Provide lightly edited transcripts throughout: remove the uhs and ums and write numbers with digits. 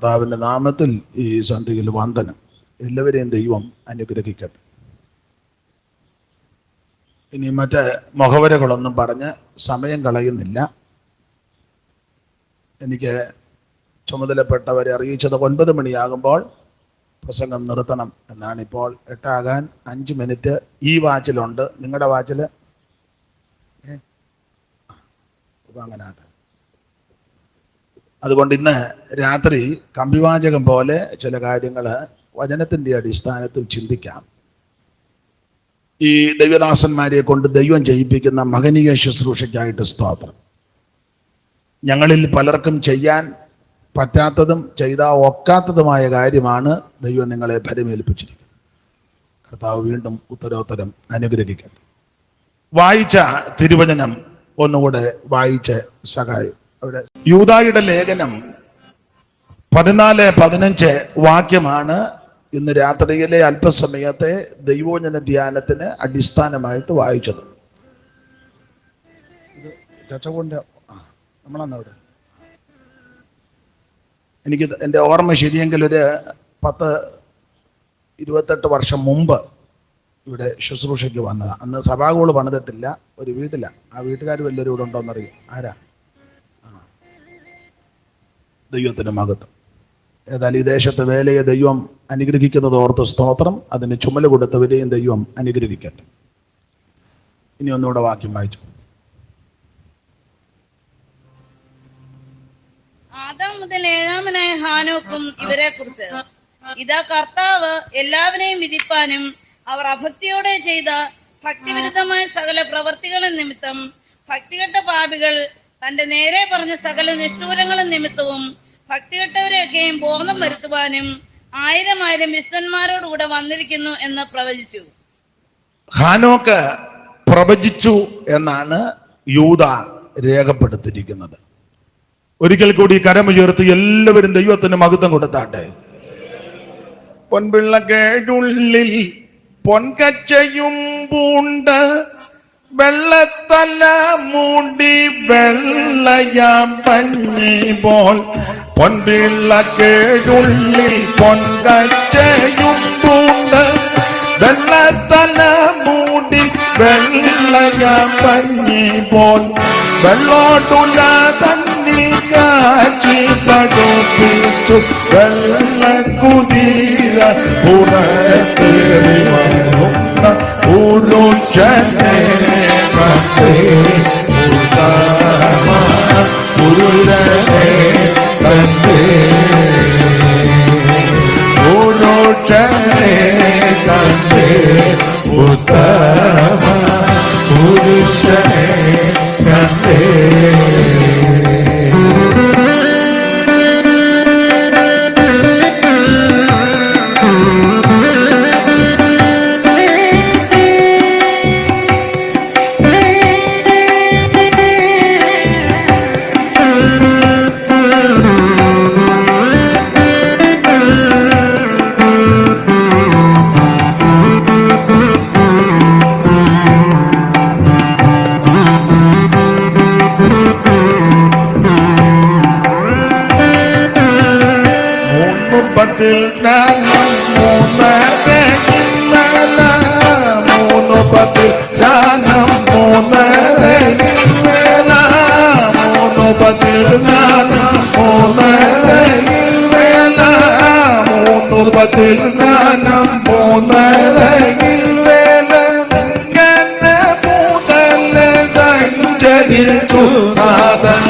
കർത്താവിൻ്റെ നാമത്തിൽ ഈ സന്ധ്യയിൽ വന്ദനം. എല്ലാവരെയും ദൈവം അനുഗ്രഹിക്കട്ടെ. ഇനി മറ്റ് മുഖവരകളൊന്നും പറഞ്ഞ് സമയം കളയുന്നില്ല. എനിക്ക് ചുമതലപ്പെട്ടവരെ അറിയിച്ചത് 9 മണിയാകുമ്പോൾ പ്രസംഗം നിർത്തണം എന്നാണ്. ഇപ്പോൾ 8 ആകാൻ 5 മിനിറ്റ് ഈ വാച്ചിലുണ്ട്. നിങ്ങളുടെ വാച്ചിൽ അങ്ങനെ ആട്ടെ. അതുകൊണ്ട് ഇന്ന് രാത്രി കമ്പിവാചകം പോലെ ചില കാര്യങ്ങൾ വചനത്തിൻ്റെ അടിസ്ഥാനത്തിൽ ചിന്തിക്കാം. ഈ ദൈവദാസന്മാരെ കൊണ്ട് ദൈവം ചെയ്യിപ്പിക്കുന്ന മഹനീയ ശുശ്രൂഷയ്ക്കായിട്ട് സ്തോത്രം. ഞങ്ങളിൽ പലർക്കും ചെയ്യാൻ പറ്റാത്തതും ചെയ്താൽ ഒക്കാത്തതുമായ കാര്യമാണ് ദൈവം നിങ്ങളെ ഭരമേൽപ്പിച്ചിരിക്കുന്നത്. കർത്താവ് വീണ്ടും ഉത്തരോത്തരം അനുഗ്രഹിക്കട്ടെ. വായിച്ച തിരുവചനം ഒന്നുകൂടെ വായിച്ച് സഹായം. അവിടെ യൂദായുടെ ലേഖനം 14-15 വാക്യമാണ് ഇന്ന് രാത്രിയിലെ അല്പസമയത്തെ ദൈവവചന ധ്യാനത്തിന് അടിസ്ഥാനമായിട്ട് വായിച്ചത്. നമ്മളവിടെ എനിക്ക് എൻ്റെ ഓർമ്മ ശരിയെങ്കിൽ ഒരു 10-28 വർഷം മുമ്പ് ഇവിടെ ശുശ്രൂഷയ്ക്ക് വന്നതാണ്. അന്ന് സഭാഗോള് പണിതിട്ടില്ല, ഒരു വീട്ടിലാണ്. ആ വീട്ടുകാർ വല്ലവരും ഇവിടെ ഉണ്ടോയെന്നറിയാം. ആരാ? ദൈവത്തിന് മഹത്വം. ഏതായാലും ഈ ദേശത്തെ വേലയെ ദൈവം അനുഗ്രഹിക്കുന്നത് ഓർത്ത് സ്തോത്രം. അതിന് ചുമല കൊടുത്തവരെയും ദൈവം അനുഗ്രഹിക്കട്ടെ. ഇനി ഒന്നുകൂടെ വാക്യം വായിച്ചു. ആദാം മുതൽ 7-ാമനായ ഹാനോക്കും ഇവരെ കുറിച്ച്, ഇതാ കർത്താവ് എല്ലാവരെയും വിധിപ്പാനും അവർ അഭക്തിയോടെ ചെയ്ത ഭക്തിവിരുദ്ധമായ സകല പ്രവർത്തികളും നിമിത്തം ഭക്തികെട്ട പാപികൾ തന്റെ നേരെ പറഞ്ഞ സകല നിഷ്ഠൂരങ്ങളും നിമിത്തവും ഭക്തികെട്ടവരെയൊക്കെയും ബോധം വരുത്തുവാനും 1000 വിശുദ്ധന്മാരോടുകൂടെ വന്നിരിക്കുന്നു എന്ന് പ്രവചിച്ചു. ഹാനോക്ക് പ്രവചിച്ചു എന്നാണ് യൂദ രേഖപ്പെടുത്തിയിരിക്കുന്നത്. ഒരിക്കൽ കൂടി കരമുയർത്തി എല്ലാവരും ദൈവത്തിന് മഹത്വം കൊടുത്താട്ടെ. പൊൻപിള്ളക്കേടുള്ളിൽ പൊൻകച്ചയും പൂണ്ട് വെള്ളത്തല മൂടി വെള്ളയാം പഞ്ഞി പോൽ, പൊൻപിള്ളക്കേടുള്ളിൽ പൊൻകച്ചയും പൂണ്ട് വെള്ളത്തല മൂടി വെള്ളയാം പഞ്ഞി പോൽ, വെള്ളോട്ടുല തന്നിൽ കാച്ചി പഠിപ്പിച്ചു വെള്ളക്കുതിര പുറത്തേറി വരുന്ന പുരുഷനെ കണ്ടേ, പുരുഷനെ കണ്ടേ, പുരുഷനെ കണ്ടേ, ഉത്തമ പുരുഷനെ കണ്ടേ. സ്നാനം 3:30 വേല ഇങ്ങനെ മുതല് സഞ്ചരിച്ചു നാഥൻ.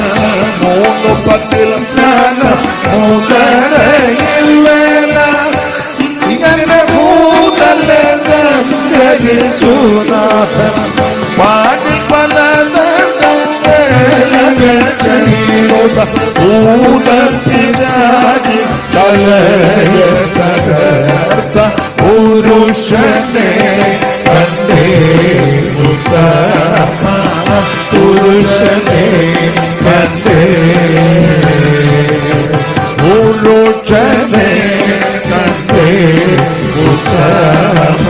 3:10 സ്നാനം 3:30 വേല ഇങ്ങനെ മുതല് സഞ്ചരിച്ചു നാഥൻ. പാടിൽ പലതരം വേലകൾ ചെയ്യുന്ന ഭൂതപിശാചി തലയ തകർത്ത പുരുഷനെ കണ്ടേ, ഉത്തമ പുരുഷനെ കണ്ടേ, പുരുഷനെ കണ്ടേ, ഉത്തമ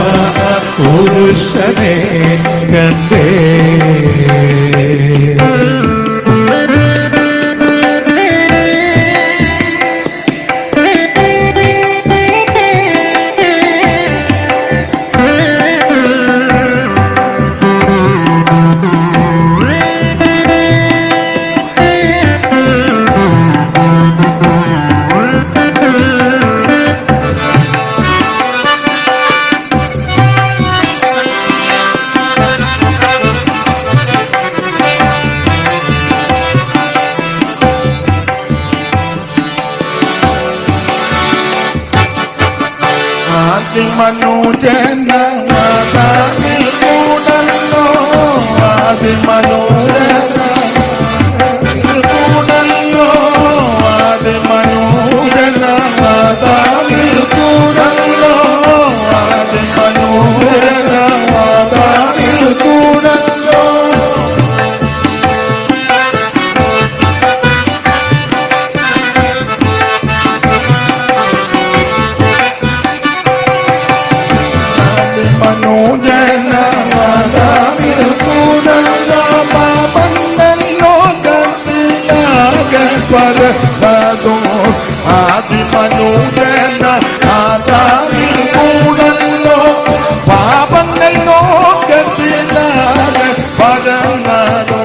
പുരുഷനെ കണ്ടേ. ആദിമനുജനമാതാവിൽ കൂടല്ലോ ആദിമനുജനമാതാവിൽ കൂടല്ലോ ആദിമനുജനമാതാവിൽ കൂടല്ലോ ആദിമനുജനമാതാവിൽ കൂടല്ലോ മനോജനമാതാവിൽ കൂടല്ലോ പാപങ്ങൾ ലോകത്തിലാകെ പരതോ ആദിമനോജനമാതാവിൽ കൂടല്ലോ പാപങ്ങൾ ലോകത്തിലാകെ പരതോ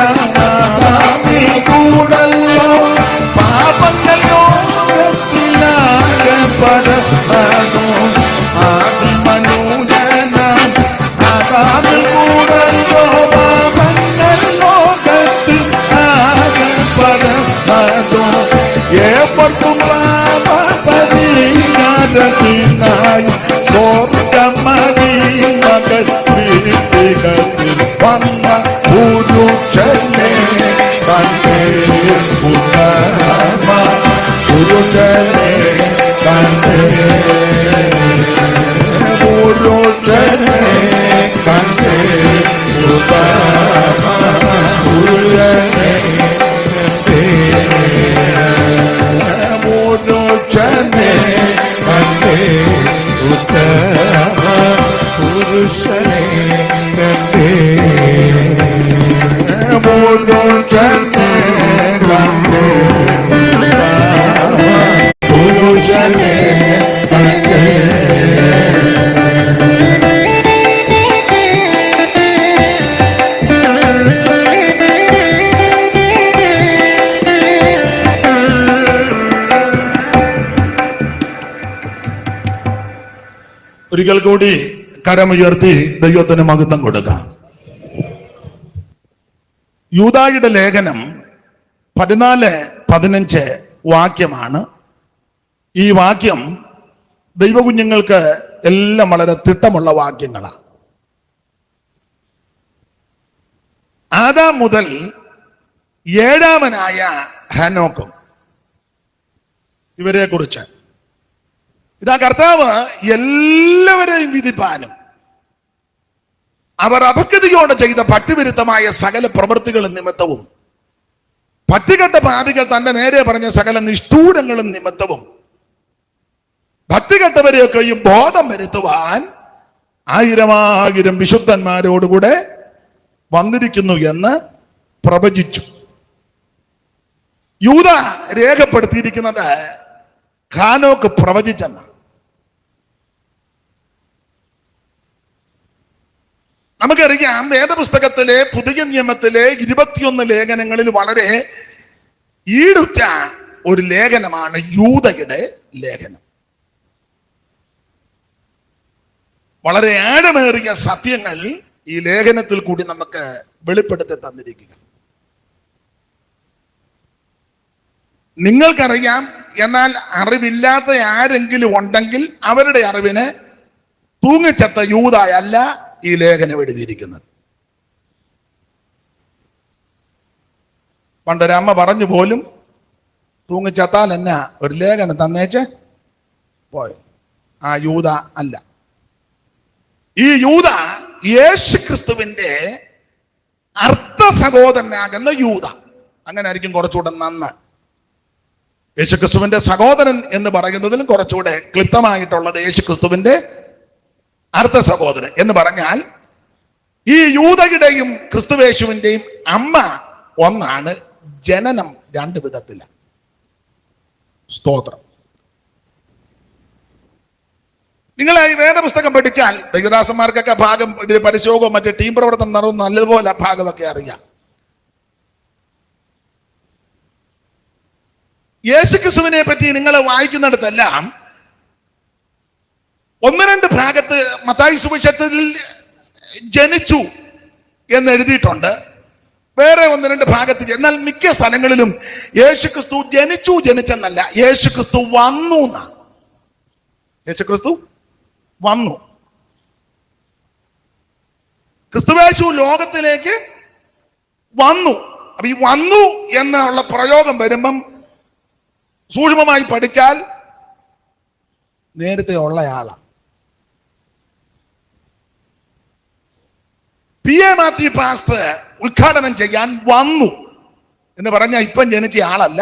മനോജനമാതാവിൽ കൂടല്ലോ പാപങ്ങൾ ലോകത്തിലാകെ പരതോ ആദിമനോജനമാതാവിൽ കൂടല്ലോ പാപങ്ങൾ ലോകത്തിൽ ആകെ പരതോ ഏവർക്കും പാപപരിഹാരത്തിനായി സ്വർഗ്ഗമദീനകൾ വീട്ടിൽ വന്ന പുരുഷനെ തന്റെ ഉത്തമ പുരുഷനെ തന്റെ പുരുഷനെ തന്റെ ഉത്തമ പുരുഷനെ പുരുഷനെ തന്റെ ഉത്തമ പുരുഷനെ തന്റെ പുരുഷനെ തന്റെ പുരുഷനെ തന്റെ ഒരിക്കൽ കൂടി കരമുയർത്തി ദൈവത്തിന് മഹത്വം കൊടുക്കാം. യൂദായുടെ ലേഖനം 14-15 വാക്യമാണ്. ഈ വാക്യം ദൈവകുഞ്ഞുങ്ങൾക്ക് എല്ലാം വളരെ തിട്ടമുള്ള വാക്യങ്ങളാണ്. ആദാം മുതൽ ഏഴാമനായ ഹനോക്കും ഇവരെ കുറിച്ച് ഇതാ കർത്താവ് എല്ലാവരെയും വിധിപ്പാനും അവർ അപക്വതയോടെ ചെയ്ത ഭക്തിവിരുദ്ധമായ സകല പ്രവൃത്തികളും നിമിത്തവും ഭക്തികെട്ട പാപികൾ തന്റെ നേരെ പറഞ്ഞ സകല നിഷ്ഠൂരങ്ങളും നിമിത്തവും ഭക്തികെട്ടവരെയൊക്കെയും ബോധം വരുത്തുവാൻ 1000 വിശുദ്ധന്മാരോടുകൂടെ വന്നിരിക്കുന്നു എന്ന് പ്രവചിച്ചു. യൂദ രേഖപ്പെടുത്തിയിരിക്കുന്നത് ഹാനോക്ക് പ്രവചിച്ചെന്ന്. നമുക്കറിയാം, വേദപുസ്തകത്തിലെ പുതിയ നിയമത്തിലെ 21 ലേഖനങ്ങളിൽ വളരെ ഈടുറ്റ ഒരു ലേഖനമാണ് യൂദയുടെ ലേഖനം. വളരെ ആഴമേറിയ സത്യങ്ങൾ ഈ ലേഖനത്തിൽ കൂടി നമുക്ക് വെളിപ്പെടുത്തി തന്നിരിക്കുക. നിങ്ങൾക്കറിയാം, എന്നാൽ അറിവില്ലാത്ത ആരെങ്കിലും ഉണ്ടെങ്കിൽ അവരുടെ അറിവിന് തൂങ്ങിച്ചത്ത യൂദയല്ല ഈ ലേഖനം എഴുതിയിരിക്കുന്നത്. പണ്ടൊരമ്മ പറഞ്ഞു പോലും, തൂങ്ങിച്ചത്താൽ എന്നാ ഒരു ലേഖനം തന്നേച്ച് പോയി. ആ യൂദ അല്ല. ഈ യൂദ യേശു ക്രിസ്തുവിന്റെ അർത്ഥ സഹോദരനാകുന്ന യൂദ. അങ്ങനെ ആയിരിക്കും കുറച്ചുകൂടെ നന്ന്. യേശുക്രിസ്തുവിന്റെ സഹോദരൻ എന്ന് പറയുന്നതിലും കുറച്ചുകൂടെ ക്ലിപ്തമായിട്ടുള്ളത് യേശുക്രിസ്തുവിന്റെ അർത്ഥ സഹോദരൻ എന്ന് പറഞ്ഞാൽ ഈ യൂദയുടെയും ക്രിസ്തുവേശുവിന്റെയും അമ്മ ഒന്നാണ്, ജനനം 2 വിധത്തിലാണ്. സ്തോത്രം. നിങ്ങൾ ഈ വേദപുസ്തകം പഠിച്ചാൽ ദൈവദാസന്മാർക്കൊക്കെ ഭാഗം പരിശോകവും മറ്റേ ടീം പ്രവർത്തനം നടന്നു നല്ലതുപോലെ ആ ഭാഗമൊക്കെ അറിയാം. യേശുക്രിസ്തുവിനെ പറ്റി നിങ്ങൾ വായിക്കുന്നിടത്തെല്ലാം ഒന്ന് രണ്ട് ഭാഗത്ത് മത്തായി സുവിശേഷത്തിൽ ജനിച്ചു എന്ന് എഴുതിയിട്ടുണ്ട്, വേറെ ഒന്ന് രണ്ട് ഭാഗത്ത്. എന്നാൽ മിക്ക സ്ഥലങ്ങളിലും യേശുക്രിസ്തു ജനിച്ചെന്നല്ല, യേശുക്രിസ്തു വന്നു എന്നാ. യേശുക്രിസ്തു വന്നു. ക്രിസ്തുവേശു ലോകത്തിലേക്ക് വന്നു. അപ്പൊ ഈ വന്നു എന്നുള്ള പ്രയോഗം വരുമ്പം സൂക്ഷ്മമായി പഠിച്ചാൽ നേരത്തെ ഉള്ളയാളാ. P.A. മാത്യു പാസ്റ്റർ ഉദ്ഘാടനം ചെയ്യാൻ വന്നു എന്ന് പറഞ്ഞാൽ ഇപ്പം ജനിച്ച ആളല്ല,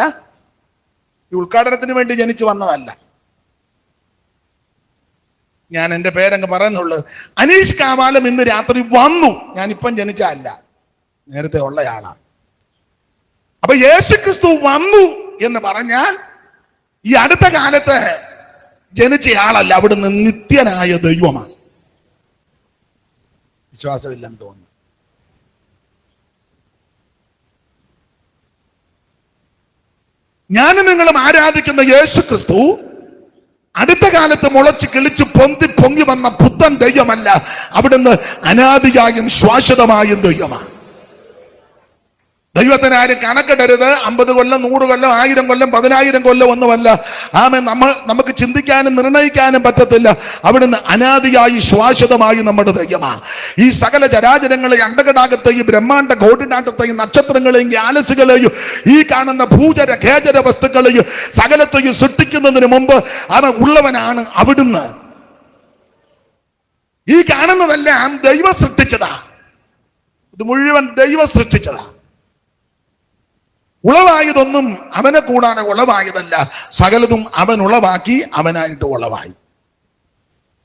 ഈ ഉദ്ഘാടനത്തിന് വേണ്ടി ജനിച്ചു വന്നതല്ല. ഞാൻ എൻ്റെ പേരങ്ങ് പറയുന്നുള്ളൂ. അനീഷ് കാവാലം ഇന്ന് രാത്രി വന്നു, ഞാൻ ഇപ്പം ജനിച്ച അല്ല, നേരത്തെ ഉള്ളയാളാ. അപ്പൊ യേശുക്രിസ്തു വന്നു എന്ന് പറഞ്ഞാൽ ഈ അടുത്ത കാലത്ത് ജനിച്ചയാളല്ല, അവിടുന്ന് നിത്യനായ ദൈവമാണ്. വിശ്വാസമില്ലെന്ന് തോന്നുന്നു. ഞാനും നിങ്ങളും ആരാധിക്കുന്ന യേശുക്രിസ്തു അടുത്ത കാലത്ത് മുളച്ച് കിളിച്ച് പൊങ്ങി വന്ന പുത്തൻ ദൈവമല്ല, അവിടുന്ന് അനാദിയായും ശാശ്വതമായും ദൈവമാണ്. ദൈവത്തിന് ആരും കണക്കിടരുത്. 50 കൊല്ലം, 100 കൊല്ലം, 1000 കൊല്ലം, 10,000 കൊല്ലം ഒന്നുമല്ല. നമുക്ക് ചിന്തിക്കാനും നിർണയിക്കാനും പറ്റത്തില്ല. അവിടുന്ന് അനാദിയായി ശാശ്വതമായി നമ്മുടെ ദൈവമാണ്. ഈ സകല ചരാചരങ്ങളെയും, അണ്ടകടാകത്തെയും, ബ്രഹ്മാണ്ട കോടിനാട്ടത്തെയും, നക്ഷത്രങ്ങളെയും, ഗ്യാലക്സികളെയും, ഈ കാണുന്ന ഭൂചര ഖേചര വസ്തുക്കളെയും സകലത്തെയും സൃഷ്ടിക്കുന്നതിന് മുമ്പ് അവൻ ഉള്ളവനാണ് അവിടുന്ന്. ഈ കാണുന്നതെല്ലാം ദൈവം സൃഷ്ടിച്ചതാ. ഇത് മുഴുവൻ ദൈവം സൃഷ്ടിച്ചതാ. ഉളവായതൊന്നും അവനെ കൂടാതെ ഉളവായതല്ല, സകലതും അവൻ ഉളവാക്കി അവനായിട്ട് ഉളവായി.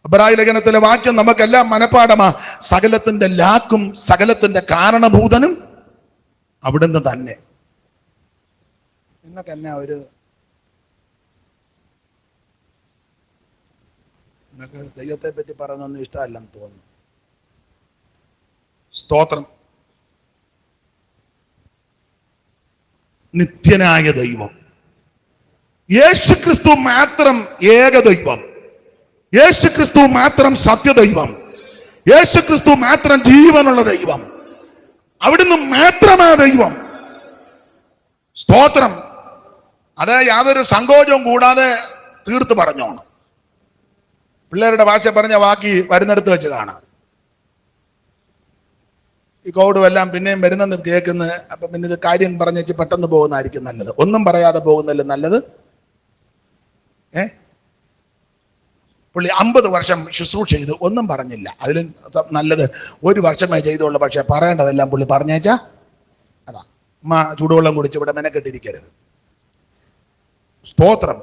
എബ്രായ ലേഖനത്തിലെ വാക്യം നമുക്കെല്ലാം മനപ്പാടമാ. സകലത്തിന്റെ ലാക്കും സകലത്തിന്റെ കാരണഭൂതനും അവിടുന്ന് തന്നെ. നിങ്ങൾക്ക് എന്നാ നിങ്ങൾക്ക് ദൈവത്തെ പറ്റി പറയുന്നൊന്നും ഇഷ്ടമല്ലെന്ന് തോന്നുന്നു. സ്തോത്രം. നിത്യനായ ദൈവം, യേശുക്രിസ്തു മാത്രം ഏക ദൈവം, യേശുക്രിസ്തു മാത്രം സത്യദൈവം, യേശുക്രിസ്തു മാത്രം ജീവനുള്ള ദൈവം, അവിടുന്ന് മാത്രമാ ദൈവം. സ്തോത്രം. അത് യാതൊരു സങ്കോചവും കൂടാതെ തീർത്ത് പറഞ്ഞോണം. പിള്ളേരുടെ ഭാഷ പറഞ്ഞ വാക്കി വരുന്നിടത്ത് വെച്ച് കാണാം. ഈ കോവിഡും എല്ലാം പിന്നെയും വരുന്നെന്ന് കേൾക്കുന്നത്. അപ്പൊ പിന്നെ ഇത് കാര്യം പറഞ്ഞ് വെച്ച് പെട്ടെന്ന് പോകുന്നതായിരിക്കും നല്ലത്. ഒന്നും പറയാതെ പോകുന്നല്ലേ നല്ലത്. പുള്ളി 50 വർഷം ശുശ്രൂഷ ചെയ്തു, ഒന്നും പറഞ്ഞില്ല. അതിലും നല്ലത് 1 വർഷമേ ചെയ്തുള്ളൂ, പക്ഷെ പറയേണ്ടതെല്ലാം പുള്ളി പറഞ്ഞേച്ചാ അതാ. ചൂടുവെള്ളം കുടിച്ച് ഇവിടെ മെനക്കെട്ടിരിക്കരുത്. സ്തോത്രം.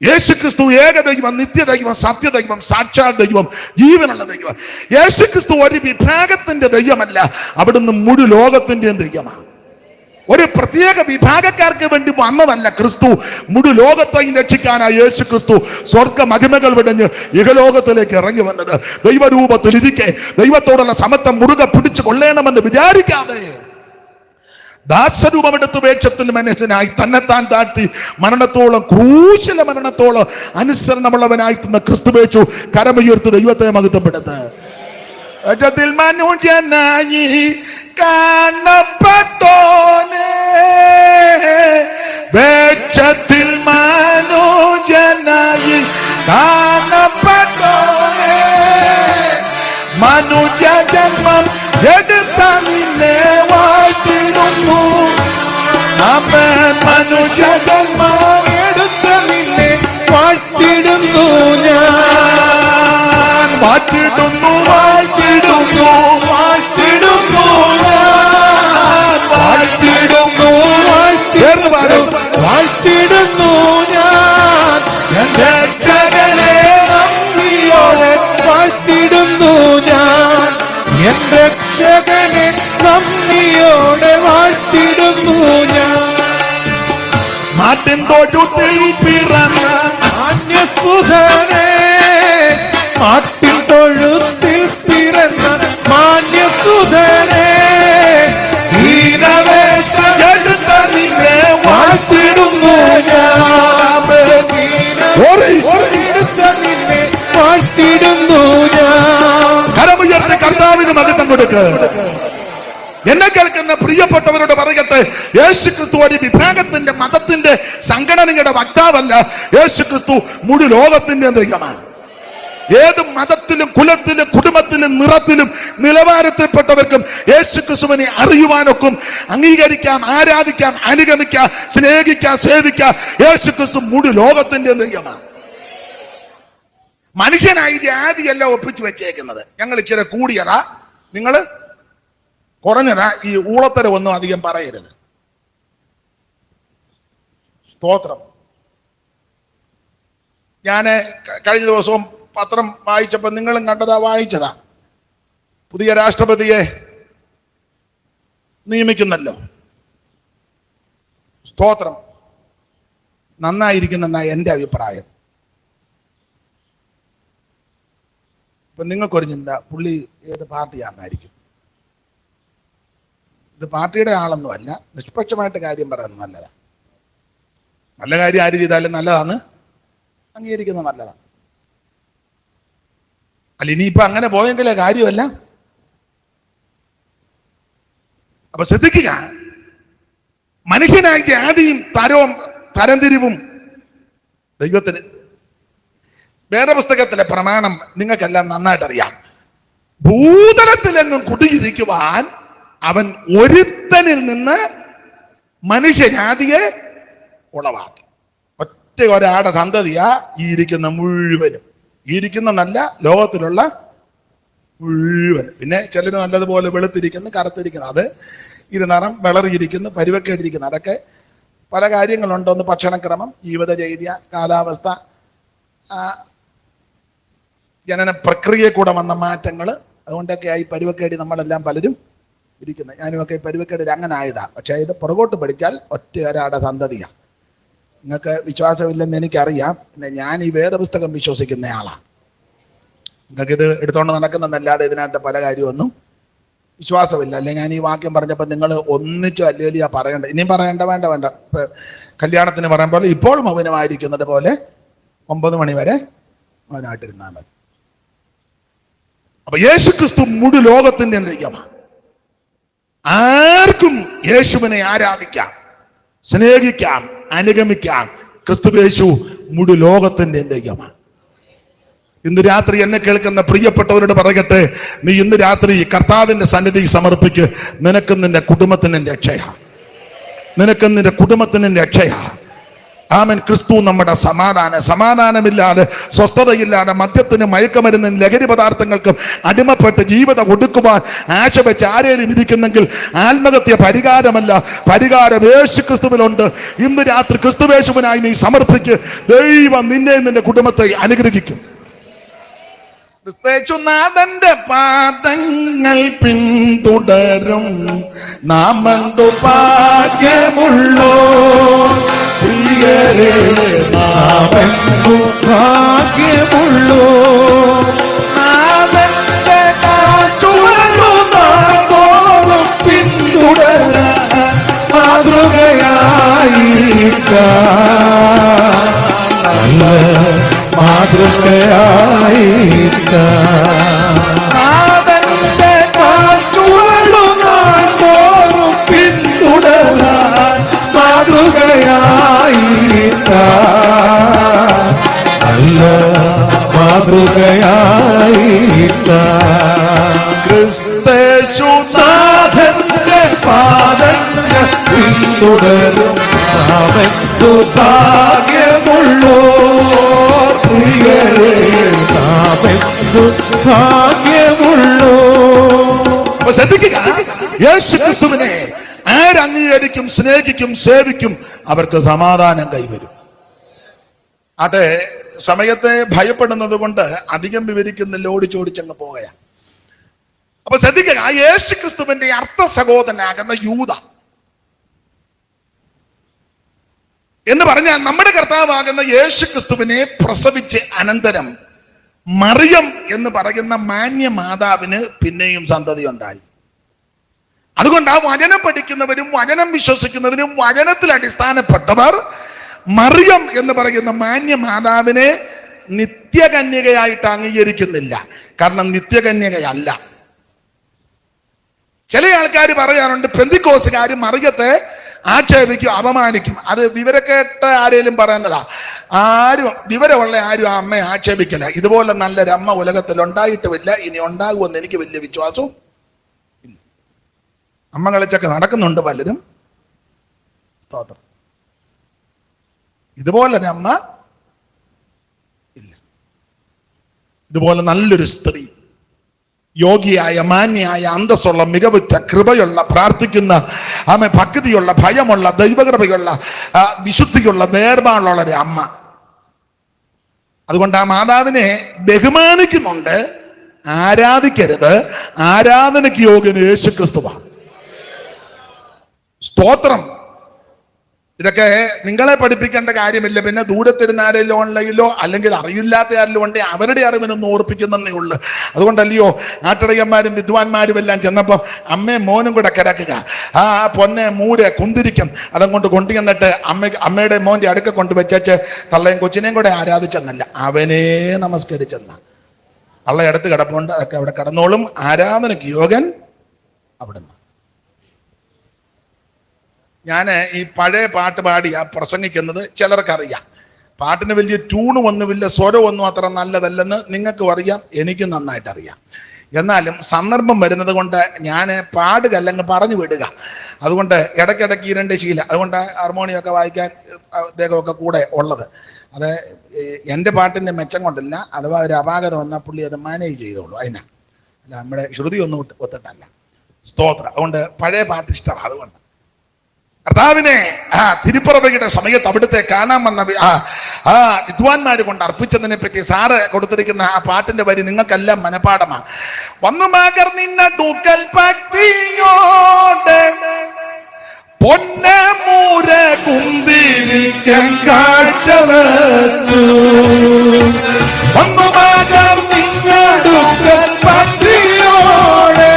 യേശുക്രിസ്തു ഏകദൈവം, നിത്യദൈവം, സത്യദൈവം, സാക്ഷാൽ ദൈവം, ജീവനുള്ള ദൈവം. യേശുക്രിസ്തു ഒരു വിഭാഗത്തിന്റെ ദൈവമല്ല, അവിടുന്ന് മുഴു ലോകത്തിന്റെയും ദൈവമാണ്. ഒരു പ്രത്യേക വിഭാഗക്കാർക്ക് വേണ്ടി വന്നതല്ല ക്രിസ്തു. മുഴു ലോകത്തെയും രക്ഷിക്കാനായി യേശുക്രിസ്തു സ്വർഗ മഹിമകൾ വിടഞ്ഞ് ഇഹലോകത്തിലേക്ക് ഇറങ്ങി വന്നത്. ദൈവരൂപത്തിൽ ഇരിക്കെ ദൈവത്തോടുള്ള സമത്വം മുറുകെ പിടിച്ചു കൊള്ളണമെന്ന് വിചാരിക്കാതെ ദാസരൂപമെടുത്ത് വേഷത്തിൽ മനുഷ്യനായി തന്നെത്താൻ താഴ്ത്തി മരണത്തോളം, ക്രൂശില മരണത്തോളം അനുസരണമുള്ളവനായി തന്ന ക്രിസ്തുവേശു കരമുയർത്തി ദൈവത്തെ മഹത്വപ്പെടുത്ത്. മനുഷ്യനായി കാണപ്പെട്ടോനെ, വേഷത്തിൽ മനുഷ്യനായി കാണപ്പെട്ടോനെ, മനുഷ്യ ജന്മം എടുത്ത നിന്നെ വാഴ്ത്തിടുന്നു. അവൻ മനുഷ്യ ജന്മം എടുത്ത നിന്നെ വാഴ്ത്തിടുന്നു. ഞാൻ വാഴ്ത്തിടുന്നു, വാഴ്ത്തിടുന്നു, വാഴ്ത്തിടുന്നു, വാഴ്ത്തിടുന്നു, വാഴ്ത്തിടുന്നു. ഞാൻ എന്റെ രക്ഷകനെ നന്ദിയോടെ വാഴ്ത്തിടുന്നു. ഞാൻ എന്റെ രക്ഷകനെ നന്ദിയോടെ വാഴ്ത്തിടുന്നു. ഞാൻ മാട്ടിൻ തൊഴുത്തിൽ പിറന്ന മാന്യസുധനെ, മാട്ടിൻ തൊഴുത്തിൽ പിറന്ന മാന്യസുധനെ, ഹീനവേഷം എടുത്ത നിന്നെ വാഴ്ത്തിടുന്നു. കൊടുക്ക്. എന്നെ കേൾക്കുന്ന പ്രിയപ്പെട്ടവരോട് പറയട്ടെ, യേശു ക്രിസ്തു ഒരു വിഭാഗത്തിന്റെ മതത്തിന്റെ സംഘടനയുടെ വക്താവല്ല. യേശു ക്രിസ്തു മുഴു ലോകത്തിന്റെ ദൈവമാണ്. ഏത് മതത്തിലും കുലത്തിലും കുടുംബത്തിലും നിറത്തിലും നിലവാരത്തിൽപ്പെട്ടവർക്കും യേശു ക്രിസ്തുവിനെ അറിയുവാനൊക്കും, അംഗീകരിക്കാം, ആരാധിക്കാം, അനുഗമിക്കാം, സ്നേഹിക്കാം, സേവിക്കാം. യേശു ക്രിസ്തു മുഴു ലോകത്തിന്റെ ദൈവമാണ്. മനുഷ്യനായി ജാതിയല്ല ഒപ്പിച്ചു വെച്ചേക്കുന്നത്. ഞങ്ങൾ ഇച്ചിരി കൂടിയതാ, നിങ്ങൾ കുറഞ്ഞതാ. ഈ ഊളത്തരം ഒന്നും അധികം പറയരുത്. സ്തോത്രം. ഞാൻ കഴിഞ്ഞ ദിവസവും പത്രം വായിച്ചപ്പോൾ നിങ്ങളും കണ്ടതാ, വായിച്ചതാ. പുതിയ രാഷ്ട്രപതിയെ നിയമിക്കുന്നല്ലോ. സ്തോത്രം. നന്നായിരിക്കുന്നെന്നാ എൻ്റെ അഭിപ്രായം. ഇപ്പൊ നിങ്ങൾക്കൊരു ചിന്ത, പുള്ളി ഏത് പാർട്ടിയാണെന്നായിരിക്കും. ഇത് പാർട്ടിയുടെ ആളൊന്നുമല്ല, നിഷ്പക്ഷമായിട്ട് കാര്യം പറയുന്നത് നല്ലതാണ്. നല്ല കാര്യം ആര് ചെയ്താലും നല്ലതാണ്, അംഗീകരിക്കുന്നത് നല്ലതാണ്. അല്ല, ഇനിയിപ്പോ അങ്ങനെ പോയെങ്കിലേ കാര്യമല്ല. അപ്പൊ ശ്രദ്ധിക്കുക, മനുഷ്യനായി ജാതിയും തരവും തരംതിരിവും ദൈവത്തിന്. വേദപുസ്തകത്തിലെ പ്രമാണം നിങ്ങൾക്കെല്ലാം നന്നായിട്ട് അറിയാം. ഭൂതലത്തിലെങ്ങും കുടിയിരിക്കുവാൻ അവൻ ഒരുത്തനിൽ നിന്ന് മനുഷ്യജാതിയെ ഉളവാക്കി. ഒറ്റ ഒരാടെ സന്തതിയാ ഈ ഇരിക്കുന്ന മുഴുവനും. ഈ ഇരിക്കുന്ന നല്ല ലോകത്തിലുള്ള മുഴുവൻ. പിന്നെ ചിലർ നല്ലതുപോലെ വെളുത്തിരിക്കുന്നു, കറുത്തിരിക്കുന്നു, അത് ഇരുനിറം വിളറിയിരിക്കുന്നു, പരുവക്കേടിരിക്കുന്നു. അതൊക്കെ പല കാര്യങ്ങളുണ്ട്. ഒന്ന് ഭക്ഷണക്രമം, ജീവിതചര്യ, കാലാവസ്ഥ, ജനന പ്രക്രിയയിൽ കൂടെ വന്ന മാറ്റങ്ങൾ, അതുകൊണ്ടൊക്കെ ആയി പരുവക്കേടി നമ്മളെല്ലാം പലരും ഇരിക്കുന്നത്. ഞാനുമൊക്കെ പരുവക്കേടിൽ അങ്ങനെ ആയതാ. പക്ഷെ ഇത് പുറകോട്ട് പഠിച്ചാൽ ഒറ്റ ഒരാടെ സന്തതിയാണ്. നിങ്ങൾക്ക് വിശ്വാസമില്ലെന്ന് എനിക്കറിയാം. പിന്നെ ഞാൻ ഈ വേദപുസ്തകം വിശ്വസിക്കുന്ന ആളാണ്. നിങ്ങൾക്കിത് എടുത്തുകൊണ്ട് നടക്കുന്നതല്ലാതെ ഇതിനകത്ത് പല കാര്യമൊന്നും വിശ്വാസമില്ല. അല്ലെ ഞാൻ ഈ വാക്യം പറഞ്ഞപ്പോൾ നിങ്ങൾ ഒന്നിച്ചു അല്ലേലിയാ പറയേണ്ട. ഇനിയും പറയേണ്ട, വേണ്ട. കല്യാണത്തിന് പറയുമ്പോൾ ഇപ്പോൾ മൗനമായിരിക്കുന്നത് പോലെ 9 മണി വരെ മൗനമായിട്ടിരുന്നാൽ മതി. അപ്പൊ യേശു ക്രിസ്തു മുഴു ലോകത്തിന്റെ ദൈവമാണ്. ആർക്കും യേശുവിനെ ആരാധിക്കാം, സ്നേഹിക്കാം, അനുഗമിക്കാം. ക്രിസ്തു യേശു മുഴു ലോകത്തിന്റെ ദൈവമാണ്. ഇന്ന് രാത്രി എന്നെ കേൾക്കുന്ന പ്രിയപ്പെട്ടവരോട് പറയട്ടെ, നീ ഇന്ന് രാത്രി കർത്താവിന്റെ സന്നിധി സമർപ്പിക്ക്. നിനക്കും നിന്റെ കുടുംബത്തിനും രക്ഷയാ. നിനക്കും നിന്റെ കുടുംബത്തിനും രക്ഷയാ. ആമേൻ. ക്രിസ്തു നമ്മുടെ സമാധാനമില്ലാതെ, സ്വസ്ഥതയില്ലാതെ, മദ്യത്തിനും മയക്കുമരുന്നിനും ലഹരി പദാർത്ഥങ്ങൾക്കും അടിമപ്പെട്ട് ജീവിതം ഒടുക്കുവാൻ ആശ വെച്ച് ആരെയും ഇരിക്കുന്നെങ്കിൽ ആത്മഹത്യ പരിഹാരമല്ല. പരിഹാരം യേശു ക്രിസ്തുവിലുണ്ട്. ഇന്ന് രാത്രി ക്രിസ്തുവേശുവിനായി നീ സമർപ്പിക്ക്. ദൈവം നിന്നെ നിന്റെ കുടുംബത്തെ അനുഗ്രഹിക്കും. ക്രിസ്തുനാഥന്റെ പാദങ്ങൾ പിന്തുടരും നാമെന്തു ഭാഗ്യമുള്ളോ പ്രിയരേ, നാമെന്തു ഭാഗ്യമുള്ളോ. നാഥന്റെ കാറ്റുവരുന്നോറും പിന്തുടരാൻ മാതൃകയായിന്റെ കാറ്റുവരുന്നോറും പിന്തുടരാൻ നല്ല മാതൃകയായിട്ട ക്രിസ്തേശുനാഥന്റെ പാദങ്ങൾ പിന്തുടരും നാമെന്തു ഭാഗ്യമുള്ളോ പ്രിയരേ, നാമെന്തു ഭാഗ്യമുള്ളോ. ശ്രദ്ധിക്കുക, യേശു ക്രിസ്തുവിനെ ആരംഗീകരിക്കും, സ്നേഹിക്കും, സേവിക്കും, അവർക്ക് സമാധാനം കൈവരും. അതെ, സമയത്തെ ഭയപ്പെടുന്നത് കൊണ്ട് അധികം വിവരിക്കുന്നില്ല, ഓടിച്ചോടിച്ചങ്ങ് പോവുകയാണ്. അപ്പൊ ശ്രദ്ധിക്കുക, ആ യേശു ക്രിസ്തുവിന്റെ അർത്ഥ സഹോദരനാകുന്ന യൂദ എന്ന് പറഞ്ഞാൽ നമ്മുടെ കർത്താവാകുന്ന യേശു ക്രിസ്തുവിനെ പ്രസവിച്ച് അനന്തരം മറിയം എന്ന് പറയുന്ന മാന്യ മാതാവിന് പിന്നെയും സന്തതി ഉണ്ടായി. അതുകൊണ്ട് ആ വചനം പഠിക്കുന്നവരും വചനം വിശ്വസിക്കുന്നവരും വചനത്തിൽ അടിസ്ഥാനപ്പെട്ടവർ മറിയം എന്ന് പറയുന്ന മാന്യ മാതാവിനെ നിത്യകന്യകയായിട്ട് അംഗീകരിക്കുന്നില്ല. കാരണം നിത്യകന്യകയല്ല. ചില ആൾക്കാർ പറയാറുണ്ട് പെന്തിക്കോസുകാർ മറിയത്തെ ആക്ഷേപിക്കും, അപമാനിക്കും. അത് വിവരക്കേട്ട ആരെങ്കിലും പറയുന്നതാ. ആരും വിവരമുള്ള ആരും ആ അമ്മയെ ആക്ഷേപിക്കില്ല. ഇതുപോലെ നല്ലൊരു അമ്മ ഉലകത്തിൽ ഉണ്ടായിട്ടുമില്ല, ഇനി ഉണ്ടാകുമെന്ന് എനിക്ക് വലിയ വിശ്വാസവും ഇല്ല. അമ്മ കളിച്ചൊക്കെ നടക്കുന്നുണ്ട് പലരും. സ്തോത്രം. ഇതുപോലൊരു അമ്മ ഇല്ല. ഇതുപോലെ നല്ലൊരു സ്ത്രീ, യോഗ്യയായ, മാന്യായ, അന്തസ്സുള്ള, മികവുറ്റ, കൃപയുള്ള, പ്രാർത്ഥിക്കുന്ന, ആമേ, ഭക്തിയുള്ള, ഭയമുള്ള, ദൈവകൃപയുള്ള, വിശുദ്ധിയുള്ള, വേർപാടുള്ള ഒരു അമ്മ. അതുകൊണ്ട് ആ മാതാവിനെ ബഹുമാനിക്കുന്നുണ്ട്, ആരാധിക്കരുത്. ആരാധനയ്ക്ക് യോഗ്യൻ യേശുക്രിസ്തുവാണ്. സ്തോത്രം. ഇതൊക്കെ നിങ്ങളെ പഠിപ്പിക്കേണ്ട കാര്യമില്ല. പിന്നെ ദൂരത്തിരുന്ന ആരെങ്കിലും ഓൺലൈനിലോ അല്ലെങ്കിൽ അറിയില്ലാത്ത ആരെങ്കിലും ഉണ്ടെങ്കിൽ അവരുടെ അറിവിനൊന്നും ഓർപ്പിക്കുന്നതേ ഉള്ളൂ. അതുകൊണ്ടല്ലയോ ആട്ടടയന്മാരും വിദ്വാൻമാരും എല്ലാം ചെന്നപ്പം അമ്മയും മോനും കൂടെ കിടക്കുക. ആ പൊന്നെ മൂര് കുന്തിരിക്കും അതങ്ങോട്ട് കൊണ്ടുവന്നിട്ട് അമ്മയുടെ മോൻ്റെ അടുക്ക കൊണ്ടുവച്ചേച്ച് തള്ളയും കൊച്ചിനെയും കൂടെ ആരാധിച്ചെന്നല്ല, അവനെ നമസ്കരിച്ചെന്ന. തള്ള അടുത്ത് കിടപ്പുണ്ട്, അതൊക്കെ അവിടെ കിടന്നോളും. ആരാധനയ്ക്ക് യോഗൻ അവിടുന്ന്. ഞാൻ ഈ പഴയ പാട്ട് പാടിയാ പ്രസംഗിക്കുന്നത്. ചിലർക്കറിയാം പാട്ടിന് വലിയ ട്യൂണും ഒന്നുമില്ല, സ്വരമൊന്നും അത്ര നല്ലതല്ലെന്ന് നിങ്ങൾക്കും അറിയാം, എനിക്കും നന്നായിട്ട് അറിയാം. എന്നാലും സന്ദർഭം വരുന്നത് കൊണ്ട് ഞാൻ പാടുകല്ലെങ്കിൽ പറഞ്ഞു വിടുക. അതുകൊണ്ട് ഇടയ്ക്കിടയ്ക്ക് ഈ രണ്ട് ശീല. അതുകൊണ്ട് ഹാർമോണിയമൊക്കെ വായിക്കാൻ അദ്ദേഹമൊക്കെ കൂടെ ഉള്ളത്. അത് എൻ്റെ പാട്ടിൻ്റെ മെച്ചം കൊണ്ടില്ല, അഥവാ ഒരു അപാകത വന്നാൽ പുള്ളി അത് മാനേജ് ചെയ്തോളൂ. അതിനാണ്, അല്ല നമ്മുടെ ശ്രുതി ഒന്നും ഒത്തിട്ടല്ല. സ്തോത്രം. അതുകൊണ്ട് പഴയ പാട്ട് ഇഷ്ടമാണ്. അതുകൊണ്ട് കർത്താവിനെ തിരുപ്പറവയുടെ സമയത്ത് അവിടുത്തെ കാണാൻ വന്ന വിദ്വാൻമാര് കൊണ്ട് അർപ്പിച്ചതിനെ പറ്റി സാറ് കൊടുത്തിരിക്കുന്ന ആ പാട്ടിന്റെ വരി നിങ്ങൾക്കെല്ലാം മനപാഠമാണ്. വന്നു മകർന്നിന്ന ഡൂക്കൽ ഭക്തിയോടെ പൊന്നമൂര കുന്തിരിക്കാൻ കാഴ്ച വച്ചു. വന്നു മകർന്നിന്ന ഡൂക്കൽ ഭക്തിയോടെ